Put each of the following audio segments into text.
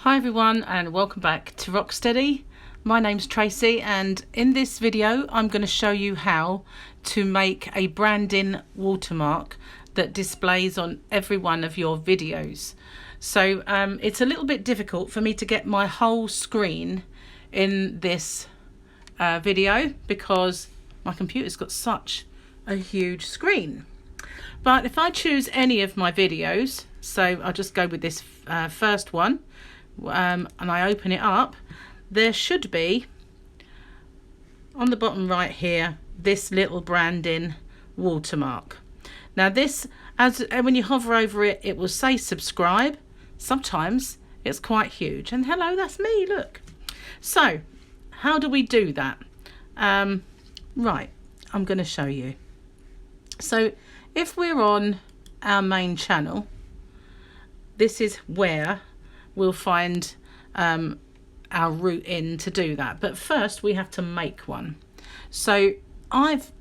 Hi everyone and welcome back to Rocksteady. My name's Tracy and in this video I'm going to show you how to make a branding watermark that displays on every one of your videos. So it's a little bit difficult for me to get my whole screen in this video because my computer's got such a huge screen. But if I choose any of my videos, so I'll just go with this first one, and I open it up, there should be on the bottom right here this little branding watermark. Now this, when you hover over it, it will say subscribe. Sometimes it's quite huge, and hello, that's me, look. So how do we do that? Right, I'm going to show you. So if we're on our main channel, this is where we'll find our route in to do that. But first we have to make one. So I've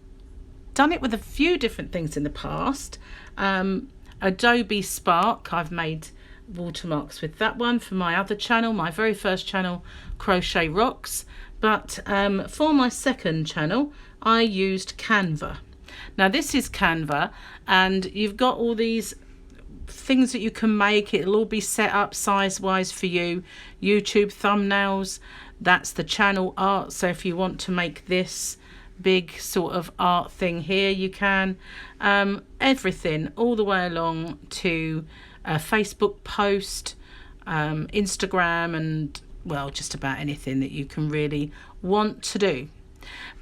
done it with a few different things in the past. Adobe Spark, I've made watermarks with that one for my other channel, my very first channel, Crochet Rocks. But for my second channel I used Canva. Now this is Canva, and you've got all these things that you can make. It'll all be set up size wise for you. YouTube thumbnails, that's the channel art, so if you want to make this big sort of art thing here, you can. Everything all the way along to a Facebook post, Instagram, and well, just about anything that you can really want to do.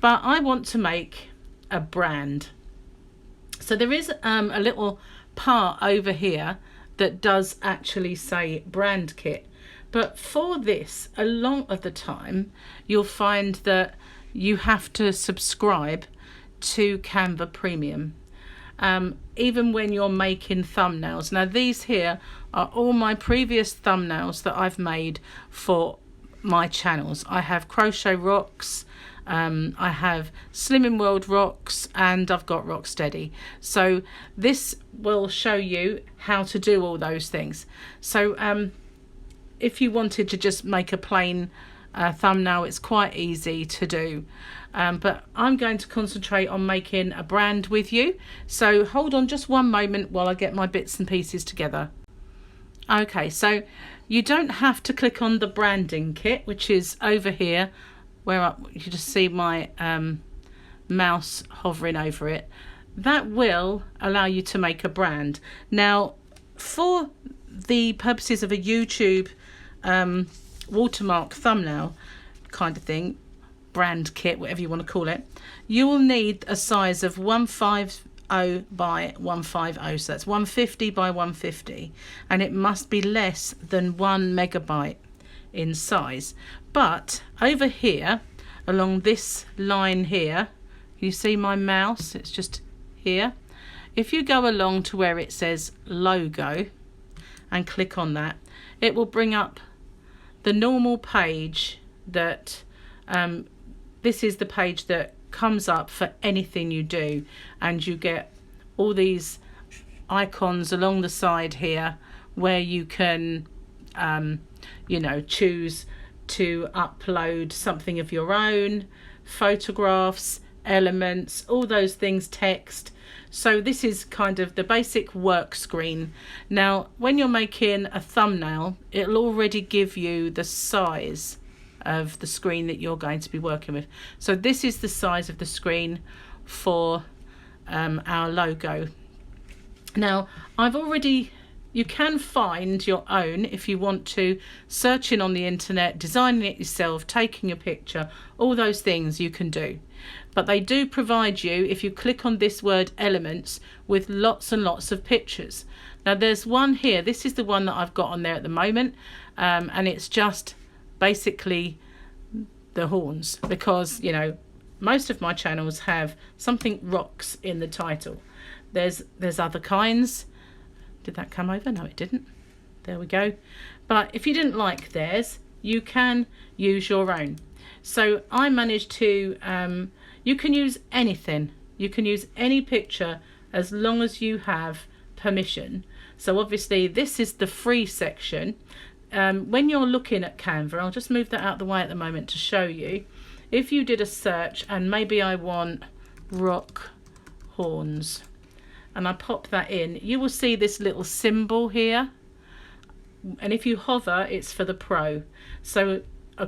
But I want to make a brand. So there is a little part over here that does actually say brand kit, but for this, a lot of the time you'll find that you have to subscribe to Canva Premium, even when you're making thumbnails. Now these here are all my previous thumbnails that I've made for my channels. I have Crochet Rocks, I have Slimming World Rocks, and I've got Rocksteady. So this will show you how to do all those things. So if you wanted to just make a plain thumbnail, it's quite easy to do. But I'm going to concentrate on making a brand with you. So hold on just one moment while I get my bits and pieces together. Okay, so you don't have to click on the branding kit, which is over here, where you just see my mouse hovering over it. That will allow you to make a brand. Now, for the purposes of a YouTube watermark thumbnail kind of thing, brand kit, whatever you want to call it, you will need a size of 150 by 150, so that's 150 by 150, and it must be less than 1 megabyte in size. But over here along this line here, you see my mouse, it's just here. If you go along to where it says logo and click on that, it will bring up the normal page that this is the page that comes up for anything you do, and you get all these icons along the side here where you can you know, choose to upload something of your own, photographs, elements, all those things, text. So this is kind of the basic work screen. Now when you're making a thumbnail, it'll already give you the size of the screen that you're going to be working with. So this is the size of the screen for our logo. Now you can find your own if you want to, searching on the internet, designing it yourself, taking a picture, all those things you can do. But they do provide you, if you click on this word elements, with lots and lots of pictures. Now there's one here, this is the one that I've got on there at the moment, and it's just basically the horns, because you know most of my channels have something rocks in the title. There's other kinds. Did that come over? No, it didn't. There we go. But if you didn't like theirs, you can use your own. So I managed to, you can use anything. You can use any picture as long as you have permission. So obviously this is the free section. when you're looking at Canva, I'll just move that out of the way at the moment to show you. If you did a search and maybe I want rock horns and I pop that in, you will see this little symbol here, and if you hover, it's for the Pro. So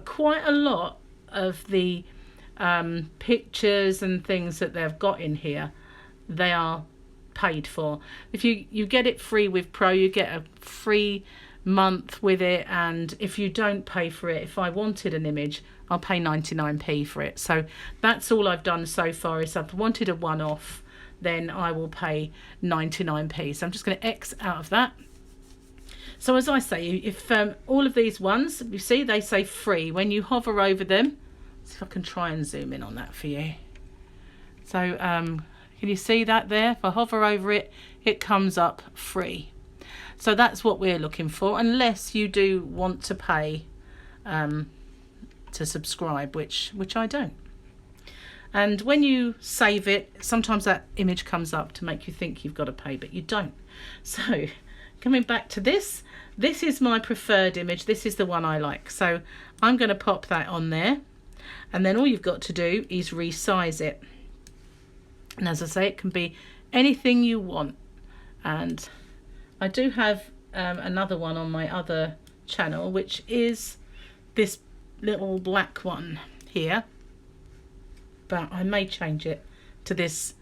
quite a lot of the pictures and things that they've got in here, they are paid for. If you get it free with Pro, you get a free month with it, and if you don't pay for it, if I wanted an image, I'll pay 99p for it. So that's all I've done so far. Is I've wanted a one-off, then I will pay 99p. So I'm just going to X out of that. So as I say, if all of these ones, you see, they say free when you hover over them. See if I can try and zoom in on that for you. So can you see that there? If I hover over it, it comes up free. So that's what we're looking for, unless you do want to pay to subscribe, which I don't. And when you save it, sometimes that image comes up to make you think you've got to pay, but you don't. So coming back to this is my preferred image. This is the one I like. So I'm going to pop that on there, and then all you've got to do is resize it. And as I say, it can be anything you want. And I do have another one on my other channel, which is this little black one here, but I may change it to this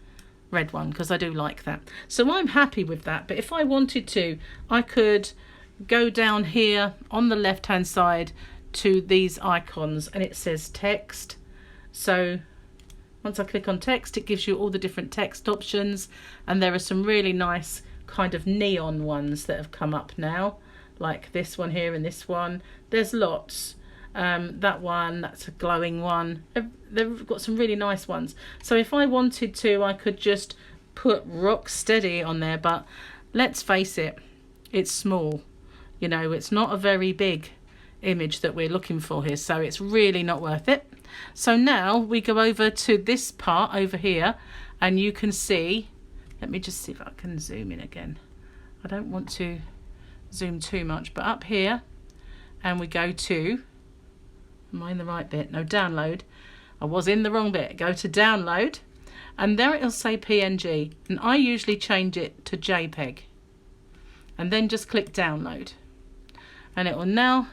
red one because I do like that. So I'm happy with that, but if I wanted to, I could go down here on the left hand side to these icons, and it says text. So once I click on text, it gives you all the different text options, and there are some really nice kind of neon ones that have come up now, like this one here and this one. There's lots. That one, that's a glowing one. They've got some really nice ones. So if I wanted to, I could just put Rock Steady on there, but let's face it, it's small. You know, it's not a very big image that we're looking for here, so it's really not worth it. So now we go over to this part over here, and you can see, let me just see if I can zoom in again. I don't want to zoom too much, but up here, and we go to, am I in the right bit? No, download. I was in the wrong bit. Go to download, and there it'll say PNG, and I usually change it to JPEG, and then just click download, and it will now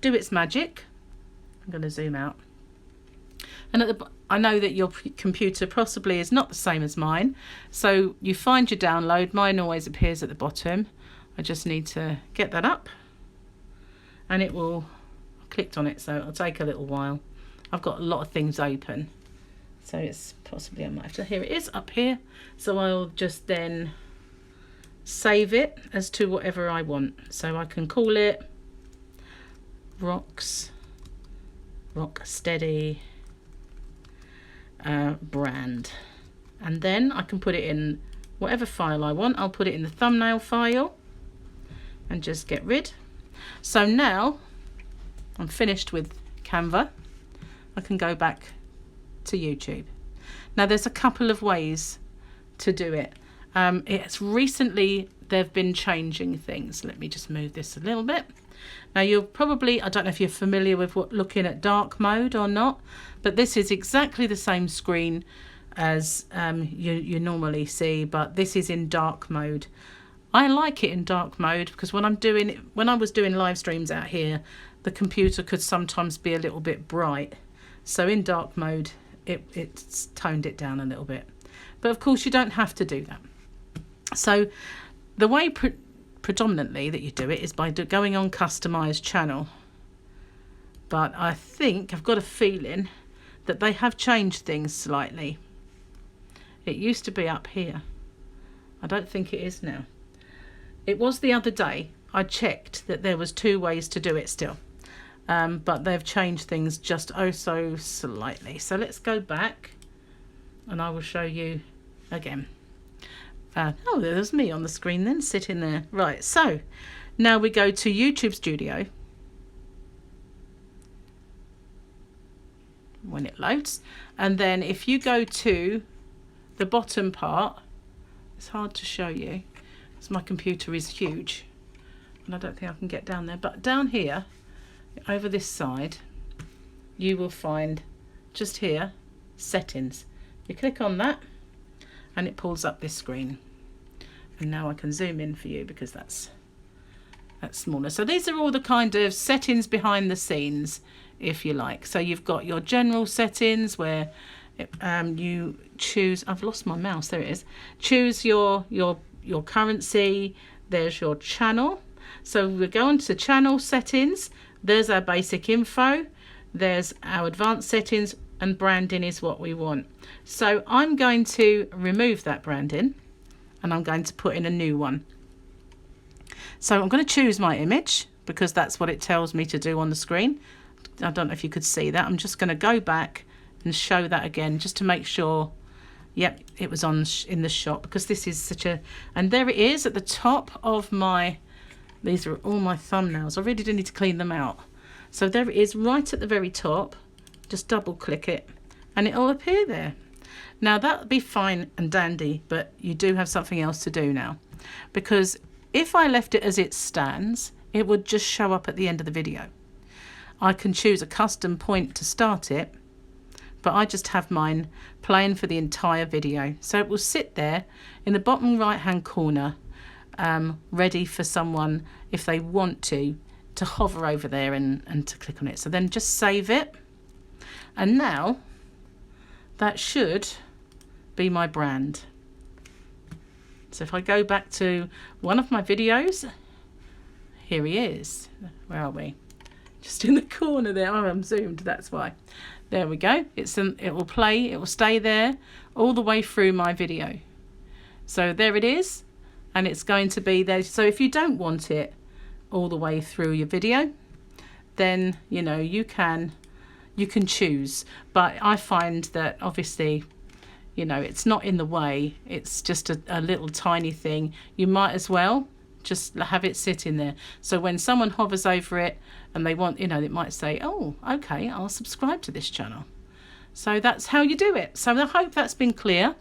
do its magic. I'm going to zoom out, and at the I know that your computer possibly is not the same as mine, so you find your download. Mine always appears at the bottom. I just need to get that up, and it will, I clicked on it, so it'll take a little while. I've got a lot of things open, so it's possibly, I might have to, here it is up here. So I'll just then save it as to whatever I want. So I can call it Rock Steady brand, and then I can put it in whatever file I want. I'll put it in the thumbnail file and just get rid. So now I'm finished with Canva. I can go back to YouTube. Now there's a couple of ways to do it. It's recently they've been changing things. Let me just move this a little bit. Now you're probably, I don't know if you're familiar with looking at dark mode or not, but this is exactly the same screen as you normally see, but this is in dark mode. I like it in dark mode because when I was doing live streams out here, the computer could sometimes be a little bit bright. So in dark mode, it's toned it down a little bit. But of course you don't have to do that. So the way predominantly that you do it is by going on customize channel, but I think I've got a feeling that they have changed things slightly. It used to be up here. I don't think it is now. It was the other day. I checked that there was 2 ways to do it still, but they've changed things just oh so slightly. So let's go back and I will show you again. Oh, there's me on the screen then, sitting there. Right, so now we go to YouTube Studio when it loads, and then if you go to the bottom part, it's hard to show you because my computer is huge. and I don't think I can get down there, but down here over this side you will find just here settings. You click on that and it pulls up this screen, and now I can zoom in for you because that's smaller. So these are all the kind of settings behind the scenes, if you like. So you've got your general settings where you choose, I've lost my mouse, there it is, choose your currency. There's your channel. So we go on to channel settings. There's our basic info, there's our advanced settings, and branding is what we want. So I'm going to remove that branding and I'm going to put in a new one. So I'm going to choose my image because that's what it tells me to do on the screen. I don't know if you could see that. I'm just going to go back and show that again just to make sure, yep, it was on in the shot, because this is such a, and there it is at the top of my, these are all my thumbnails. I really do need to clean them out. So there it is right at the very top. Just double click it and it'll appear there. Now that'd be fine and dandy, but you do have something else to do now, because if I left it as it stands, it would just show up at the end of the video. I can choose a custom point to start it, but I just have mine playing for the entire video. So it will sit there in the bottom right hand corner, ready for someone, if they want to hover over there and to click on it. So then just save it. And now that should be my brand. So if I go back to one of my videos, here he is. Where are we? Just in the corner there. Oh, I'm zoomed, that's why. There we go. It will play, it will stay there all the way through my video. So there it is, and it's going to be there. So if you don't want it all the way through your video, then you know you can choose. But I find that obviously, you know, it's not in the way, it's just a little tiny thing. You might as well just have it sitting there. So when someone hovers over it and they want, you know, it might say, oh, okay, I'll subscribe to this channel. So that's how you do it. So I hope that's been clear.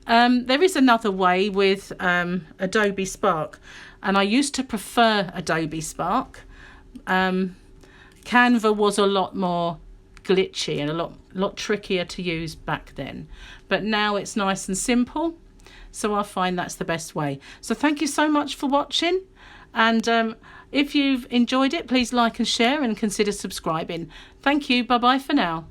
There is another way with Adobe Spark, and I used to prefer Adobe Spark. Canva was a lot more glitchy and a lot trickier to use back then, but now it's nice and simple, so I find that's the best way. So thank you so much for watching, and if you've enjoyed it, please like and share and consider subscribing. Thank you. Bye bye for now.